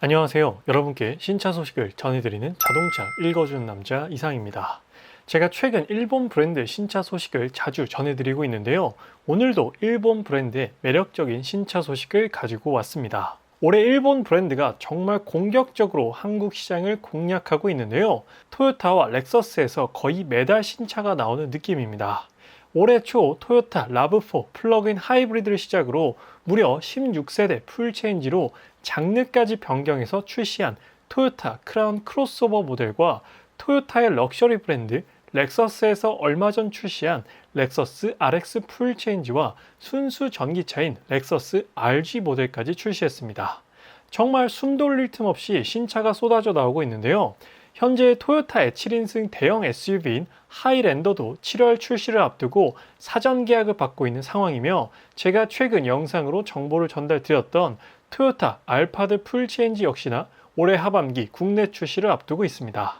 안녕하세요. 여러분께 신차 소식을 전해드리는 자동차 읽어주는 남자 이상입니다. 제가 최근 일본 브랜드 신차 소식을 자주 전해드리고 있는데요. 오늘도 일본 브랜드의 매력적인 신차 소식을 가지고 왔습니다. 올해 일본 브랜드가 정말 공격적으로 한국 시장을 공략하고 있는데요. 토요타와 렉서스에서 거의 매달 신차가 나오는 느낌입니다. 올해 초 토요타 라브4 플러그인 하이브리드를 시작으로 무려 16세대 풀체인지로 장르까지 변경해서 출시한 토요타 크라운 크로스오버 모델과 토요타의 럭셔리 브랜드 렉서스에서 얼마 전 출시한 렉서스 RX 풀체인지와 순수 전기차인 렉서스 RG 모델까지 출시했습니다. 정말 숨 돌릴 틈 없이 신차가 쏟아져 나오고 있는데요. 현재 토요타의 7인승 대형 SUV인 하이랜더도 7월 출시를 앞두고 사전 계약을 받고 있는 상황이며, 제가 최근 영상으로 정보를 전달드렸던 토요타 알파드 풀체인지 역시나 올해 하반기 국내 출시를 앞두고 있습니다.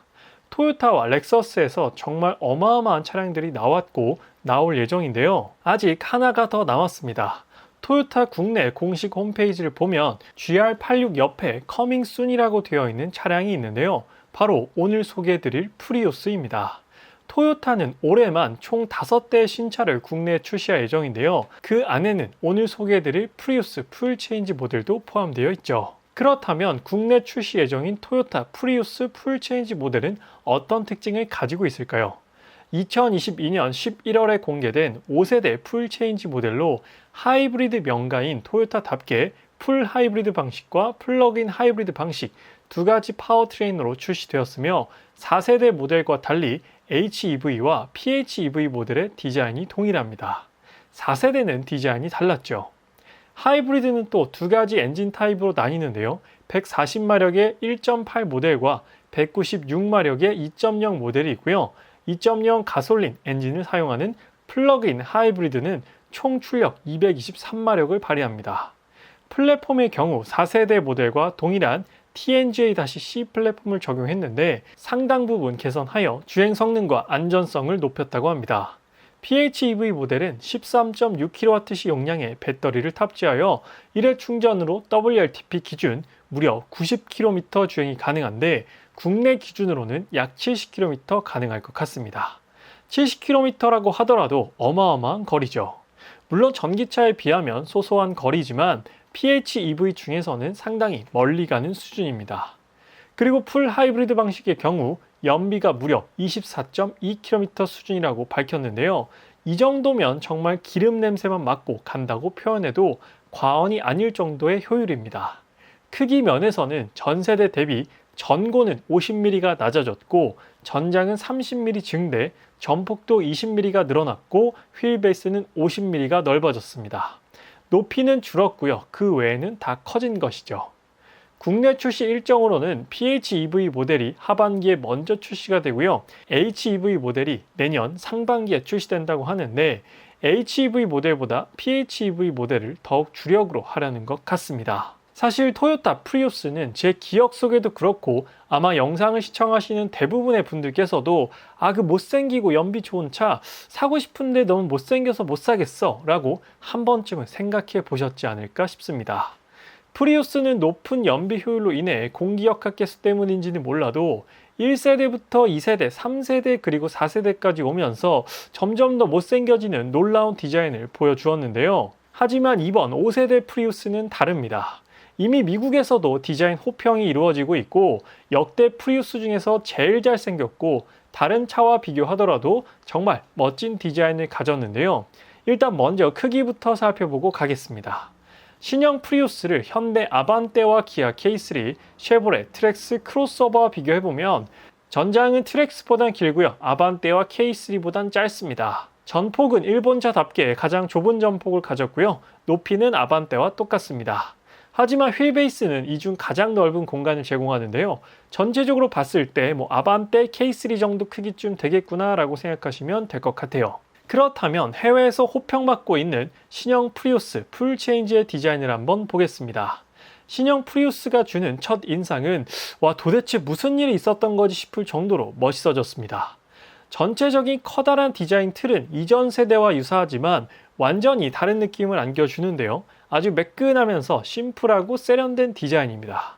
토요타와 렉서스에서 정말 어마어마한 차량들이 나왔고 나올 예정인데요. 아직 하나가 더 남았습니다. 토요타 국내 공식 홈페이지를 보면 GR86 옆에 커밍 순이라고 되어 있는 차량이 있는데요. 바로 오늘 소개해드릴 프리우스입니다. 토요타는 올해만 총 5대의 신차를 국내에 출시할 예정인데요. 그 안에는 오늘 소개해드릴 프리우스 풀체인지 모델도 포함되어 있죠. 그렇다면 국내 출시 예정인 토요타 프리우스 풀체인지 모델은 어떤 특징을 가지고 있을까요? 2022년 11월에 공개된 5세대 풀체인지 모델로 하이브리드 명가인 토요타답게 풀 하이브리드 방식과 플러그인 하이브리드 방식 두 가지 파워트레인으로 출시되었으며, 4세대 모델과 달리 HEV와 PHEV 모델의 디자인이 동일합니다. 4세대는 디자인이 달랐죠. 하이브리드는 또 두 가지 엔진 타입으로 나뉘는데요. 140마력의 1.8 모델과 196마력의 2.0 모델이 있고요. 2.0 가솔린 엔진을 사용하는 플러그인 하이브리드는 총 출력 223마력을 발휘합니다. 플랫폼의 경우 4세대 모델과 동일한 TNGA-C 플랫폼을 적용했는데 상당 부분 개선하여 주행 성능과 안전성을 높였다고 합니다. PHEV 모델은 13.6kWh 용량의 배터리를 탑재하여 1회 충전으로 WLTP 기준 무려 90km 주행이 가능한데, 국내 기준으로는 약 70km 가능할 것 같습니다. 70km라고 하더라도 어마어마한 거리죠. 물론 전기차에 비하면 소소한 거리지만 PHEV 중에서는 상당히 멀리 가는 수준입니다. 그리고 풀 하이브리드 방식의 경우 연비가 무려 24.2km 수준이라고 밝혔는데요. 이 정도면 정말 기름 냄새만 맡고 간다고 표현해도 과언이 아닐 정도의 효율입니다. 크기 면에서는 전세대 대비 전고는 50mm가 낮아졌고 전장은 30mm 증대, 전폭도 20mm가 늘어났고 휠베이스는 50mm가 넓어졌습니다. 높이는 줄었고요. 그 외에는 다 커진 것이죠. 국내 출시 일정으로는 PHEV 모델이 하반기에 먼저 출시가 되고요. HEV 모델이 내년 상반기에 출시된다고 하는데, HEV 모델보다 PHEV 모델을 더욱 주력으로 하려는 것 같습니다. 사실 토요타 프리우스는 제 기억 속에도 그렇고 아마 영상을 시청하시는 대부분의 분들께서도 그 못생기고 연비 좋은 차 사고 싶은데 너무 못생겨서 못 사겠어 라고 한 번쯤은 생각해 보셨지 않을까 싶습니다. 프리우스는 높은 연비 효율로 인해 공기역학계수 때문인지는 몰라도 1세대부터 2세대, 3세대 그리고 4세대까지 오면서 점점 더 못생겨지는 놀라운 디자인을 보여주었는데요. 하지만 이번 5세대 프리우스는 다릅니다. 이미 미국에서도 디자인 호평이 이루어지고 있고 역대 프리우스 중에서 제일 잘생겼고 다른 차와 비교하더라도 정말 멋진 디자인을 가졌는데요. 일단 먼저 크기부터 살펴보고 가겠습니다. 신형 프리우스를 현대 아반떼와 기아 K3, 쉐보레 트랙스 크로스오버와 비교해보면 전장은 트랙스보단 길고요. 아반떼와 K3보단 짧습니다. 전폭은 일본차답게 가장 좁은 전폭을 가졌고요. 높이는 아반떼와 똑같습니다. 하지만 휠베이스는 이 중 가장 넓은 공간을 제공하는데요. 전체적으로 봤을 때 아반떼 K3 정도 크기쯤 되겠구나 라고 생각하시면 될 것 같아요. 그렇다면 해외에서 호평받고 있는 신형 프리우스 풀체인지의 디자인을 한번 보겠습니다. 신형 프리우스가 주는 첫 인상은 도대체 무슨 일이 있었던 거지 싶을 정도로 멋있어졌습니다. 전체적인 커다란 디자인 틀은 이전 세대와 유사하지만 완전히 다른 느낌을 안겨주는데요. 아주 매끈하면서 심플하고 세련된 디자인입니다.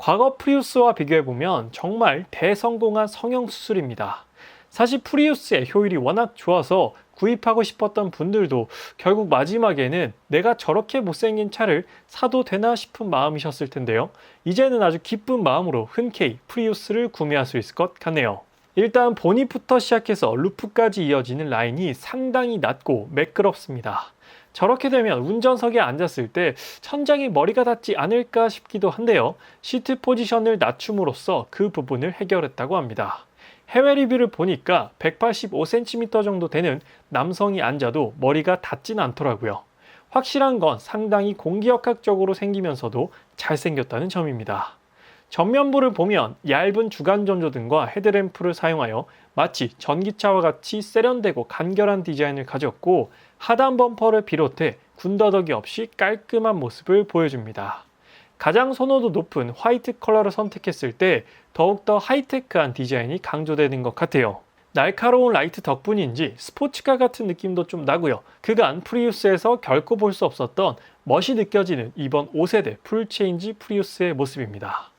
과거 프리우스와 비교해보면 정말 대성공한 성형수술입니다. 사실 프리우스의 효율이 워낙 좋아서 구입하고 싶었던 분들도 결국 마지막에는 내가 저렇게 못생긴 차를 사도 되나 싶은 마음이셨을 텐데요. 이제는 아주 기쁜 마음으로 흔쾌히 프리우스를 구매할 수 있을 것 같네요. 일단 보닛부터 시작해서 루프까지 이어지는 라인이 상당히 낮고 매끄럽습니다. 저렇게 되면 운전석에 앉았을 때 천장에 머리가 닿지 않을까 싶기도 한데요. 시트 포지션을 낮춤으로써 그 부분을 해결했다고 합니다. 해외 리뷰를 보니까 185cm 정도 되는 남성이 앉아도 머리가 닿진 않더라고요. 확실한 건 상당히 공기역학적으로 생기면서도 잘생겼다는 점입니다. 전면부를 보면 얇은 주간 전조등과 헤드램프를 사용하여 마치 전기차와 같이 세련되고 간결한 디자인을 가졌고, 하단 범퍼를 비롯해 군더더기 없이 깔끔한 모습을 보여줍니다. 가장 선호도 높은 화이트 컬러를 선택했을 때 더욱더 하이테크한 디자인이 강조되는 것 같아요. 날카로운 라이트 덕분인지 스포츠카 같은 느낌도 좀 나고요. 그간 프리우스에서 결코 볼 수 없었던 멋이 느껴지는 이번 5세대 풀체인지 프리우스의 모습입니다.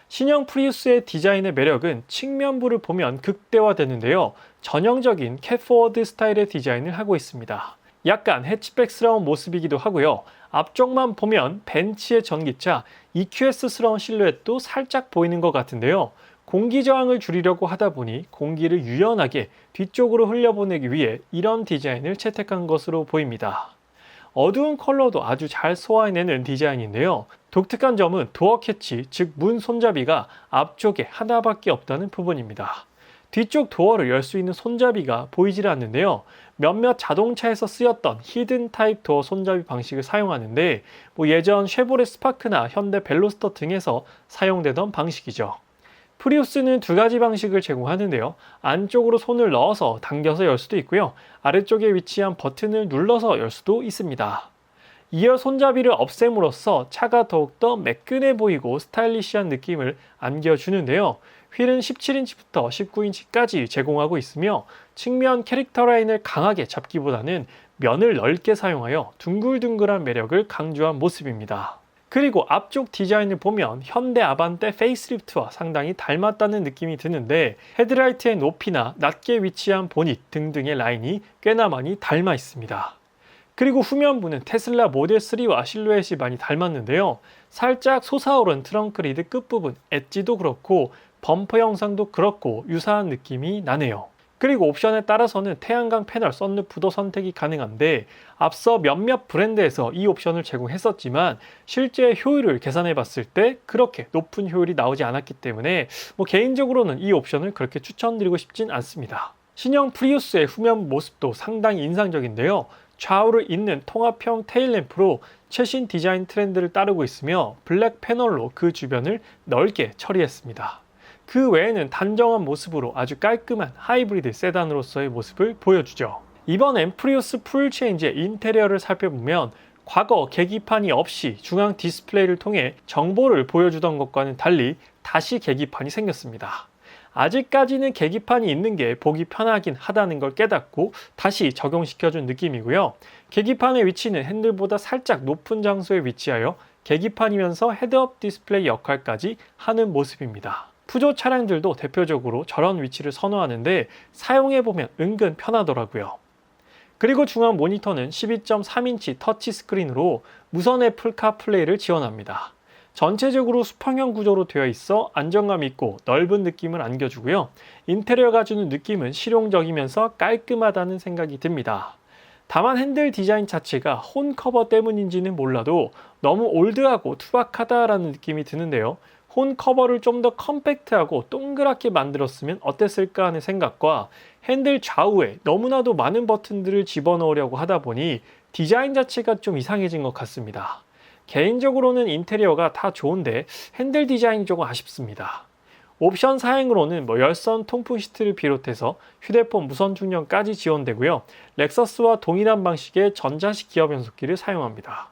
신형 프리우스의 디자인의 매력은 측면부를 보면 극대화되는데요. 전형적인 캣포워드 스타일의 디자인을 하고 있습니다. 약간 해치백스러운 모습이기도 하고요. 앞쪽만 보면 벤츠의 전기차 EQS스러운 실루엣도 살짝 보이는 것 같은데요. 공기 저항을 줄이려고 하다 보니 공기를 유연하게 뒤쪽으로 흘려보내기 위해 이런 디자인을 채택한 것으로 보입니다. 어두운 컬러도 아주 잘 소화해내는 디자인인데요. 독특한 점은 도어 캐치, 즉 문 손잡이가 앞쪽에 하나밖에 없다는 부분입니다. 뒤쪽 도어를 열 수 있는 손잡이가 보이질 않는데요. 몇몇 자동차에서 쓰였던 히든 타입 도어 손잡이 방식을 사용하는데 예전 쉐보레 스파크나 현대 벨로스터 등에서 사용되던 방식이죠. 프리우스는 두 가지 방식을 제공하는데요. 안쪽으로 손을 넣어서 당겨서 열 수도 있고요. 아래쪽에 위치한 버튼을 눌러서 열 수도 있습니다. 2열 손잡이를 없앰으로써 차가 더욱더 매끈해 보이고 스타일리시한 느낌을 안겨주는데요. 휠은 17인치부터 19인치까지 제공하고 있으며 측면 캐릭터 라인을 강하게 잡기보다는 면을 넓게 사용하여 둥글둥글한 매력을 강조한 모습입니다. 그리고 앞쪽 디자인을 보면 현대 아반떼 페이스리프트와 상당히 닮았다는 느낌이 드는데 헤드라이트의 높이나 낮게 위치한 보닛 등등의 라인이 꽤나 많이 닮아 있습니다. 그리고 후면부는 테슬라 모델 3와 실루엣이 많이 닮았는데요. 살짝 솟아오른 트렁크 리드 끝부분 엣지도 그렇고 범퍼 형상도 그렇고 유사한 느낌이 나네요. 그리고 옵션에 따라서는 태양광 패널 썬루프도 선택이 가능한데 앞서 몇몇 브랜드에서 이 옵션을 제공했었지만 실제 효율을 계산해 봤을 때 그렇게 높은 효율이 나오지 않았기 때문에 개인적으로는 이 옵션을 그렇게 추천드리고 싶진 않습니다. 신형 프리우스의 후면 모습도 상당히 인상적인데요. 좌우를 잇는 통합형 테일램프로 최신 디자인 트렌드를 따르고 있으며 블랙 패널로 그 주변을 넓게 처리했습니다. 그 외에는 단정한 모습으로 아주 깔끔한 하이브리드 세단으로서의 모습을 보여주죠. 이번엔 프리우스 풀체인지의 인테리어를 살펴보면 과거 계기판이 없이 중앙 디스플레이를 통해 정보를 보여주던 것과는 달리 다시 계기판이 생겼습니다. 아직까지는 계기판이 있는 게 보기 편하긴 하다는 걸 깨닫고 다시 적용시켜준 느낌이고요. 계기판의 위치는 핸들보다 살짝 높은 장소에 위치하여 계기판이면서 헤드업 디스플레이 역할까지 하는 모습입니다. 푸조 차량들도 대표적으로 저런 위치를 선호하는데 사용해보면 은근 편하더라고요. 그리고 중앙 모니터는 12.3인치 터치 스크린으로 무선 애플 카플레이를 지원합니다. 전체적으로 수평형 구조로 되어 있어 안정감 있고 넓은 느낌을 안겨주고요. 인테리어가 주는 느낌은 실용적이면서 깔끔하다는 생각이 듭니다. 다만 핸들 디자인 자체가 혼 커버 때문인지는 몰라도 너무 올드하고 투박하다라는 느낌이 드는데요. 혼 커버를 좀 더 컴팩트하고 동그랗게 만들었으면 어땠을까 하는 생각과 핸들 좌우에 너무나도 많은 버튼들을 집어넣으려고 하다 보니 디자인 자체가 좀 이상해진 것 같습니다. 개인적으로는 인테리어가 다 좋은데 핸들 디자인이 조금 아쉽습니다. 옵션 사양으로는 열선 통풍 시트를 비롯해서 휴대폰 무선 충전까지 지원되고요. 렉서스와 동일한 방식의 전자식 기어 변속기를 사용합니다.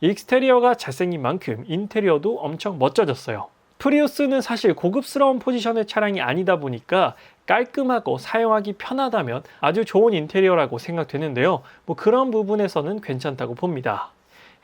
익스테리어가 잘생긴 만큼 인테리어도 엄청 멋져졌어요. 프리우스는 사실 고급스러운 포지션의 차량이 아니다 보니까 깔끔하고 사용하기 편하다면 아주 좋은 인테리어라고 생각되는데요. 그런 부분에서는 괜찮다고 봅니다.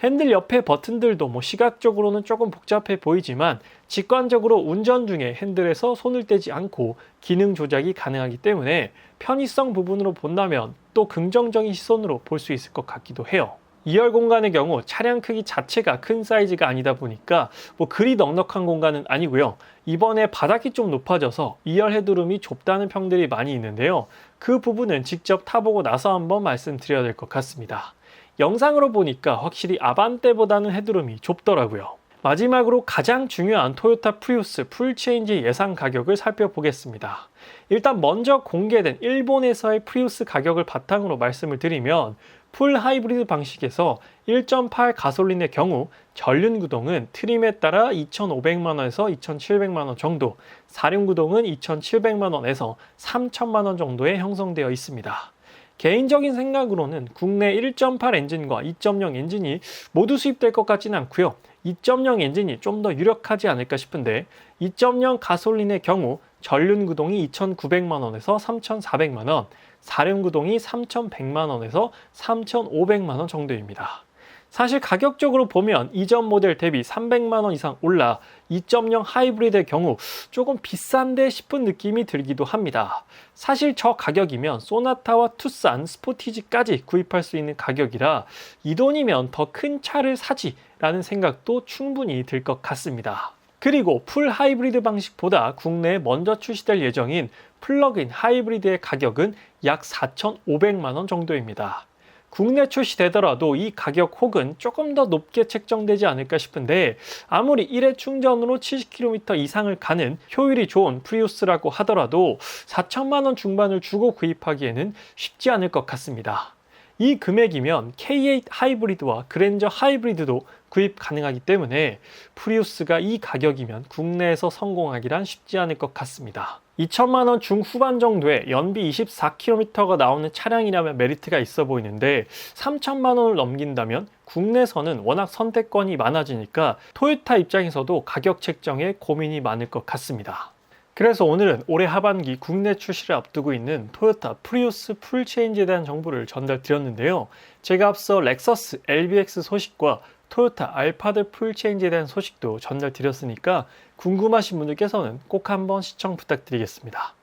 핸들 옆에 버튼들도 시각적으로는 조금 복잡해 보이지만 직관적으로 운전 중에 핸들에서 손을 떼지 않고 기능 조작이 가능하기 때문에 편의성 부분으로 본다면 또 긍정적인 시선으로 볼 수 있을 것 같기도 해요. 2열 공간의 경우 차량 크기 자체가 큰 사이즈가 아니다 보니까 그리 넉넉한 공간은 아니고요. 이번에 바닥이 좀 높아져서 2열 헤드룸이 좁다는 평들이 많이 있는데요. 그 부분은 직접 타보고 나서 한번 말씀드려야 될 것 같습니다. 영상으로 보니까 확실히 아반떼보다는 헤드룸이 좁더라고요. 마지막으로 가장 중요한 토요타 프리우스 풀체인지 예상 가격을 살펴보겠습니다. 일단 먼저 공개된 일본에서의 프리우스 가격을 바탕으로 말씀을 드리면 풀 하이브리드 방식에서 1.8 가솔린의 경우 전륜 구동은 트림에 따라 2,500만원에서 2,700만원 정도, 사륜 구동은 2,700만원에서 3,000만원 정도에 형성되어 있습니다. 개인적인 생각으로는 국내 1.8 엔진과 2.0 엔진이 모두 수입될 것 같지는 않고요. 2.0 엔진이 좀 더 유력하지 않을까 싶은데 2.0 가솔린의 경우 전륜 구동이 2,900만원에서 3,400만원, 사륜 구동이 3,100만원에서 3,500만원 정도입니다. 사실 가격적으로 보면 이전 모델 대비 300만원 이상 올라 2.0 하이브리드의 경우 조금 비싼데 싶은 느낌이 들기도 합니다. 사실 저 가격이면 소나타와 투싼, 스포티지까지 구입할 수 있는 가격이라 이 돈이면 더 큰 차를 사지 라는 생각도 충분히 들 것 같습니다. 그리고 풀 하이브리드 방식보다 국내에 먼저 출시될 예정인 플러그인 하이브리드의 가격은 약 4,500만원 정도입니다. 국내 출시되더라도 이 가격 혹은 조금 더 높게 책정되지 않을까 싶은데 아무리 1회 충전으로 70km 이상을 가는 효율이 좋은 프리우스라고 하더라도 4천만원 중반을 주고 구입하기에는 쉽지 않을 것 같습니다. 이 금액이면 K8 하이브리드와 그랜저 하이브리드도 구입 가능하기 때문에 프리우스가 이 가격이면 국내에서 성공하기란 쉽지 않을 것 같습니다. 2천만원 중후반 정도의 연비 24km가 나오는 차량이라면 메리트가 있어 보이는데 3천만원을 넘긴다면 국내에서는 워낙 선택권이 많아지니까 토요타 입장에서도 가격 책정에 고민이 많을 것 같습니다. 그래서 오늘은 올해 하반기 국내 출시를 앞두고 있는 토요타 프리우스 풀체인지에 대한 정보를 전달드렸는데요. 제가 앞서 렉서스 LBX 소식과 토요타 알파드 풀체인지에 대한 소식도 전달드렸으니까 궁금하신 분들께서는 꼭 한번 시청 부탁드리겠습니다.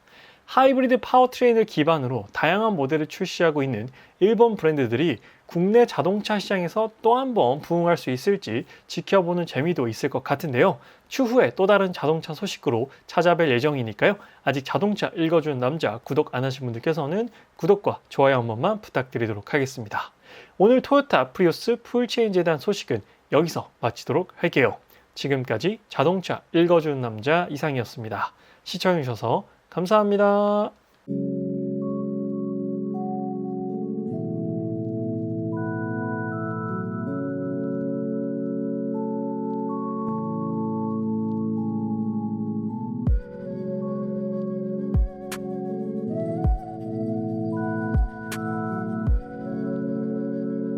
하이브리드 파워트레인을 기반으로 다양한 모델을 출시하고 있는 일본 브랜드들이 국내 자동차 시장에서 또 한번 부응할 수 있을지 지켜보는 재미도 있을 것 같은데요. 추후에 또 다른 자동차 소식으로 찾아뵐 예정이니까요. 아직 자동차 읽어주는 남자 구독 안 하신 분들께서는 구독과 좋아요 한 번만 부탁드리도록 하겠습니다. 오늘 토요타 프리우스 풀체인지에 대한 소식은 여기서 마치도록 할게요. 지금까지 자동차 읽어주는 남자 이상이었습니다. 시청해주셔서 감사합니다.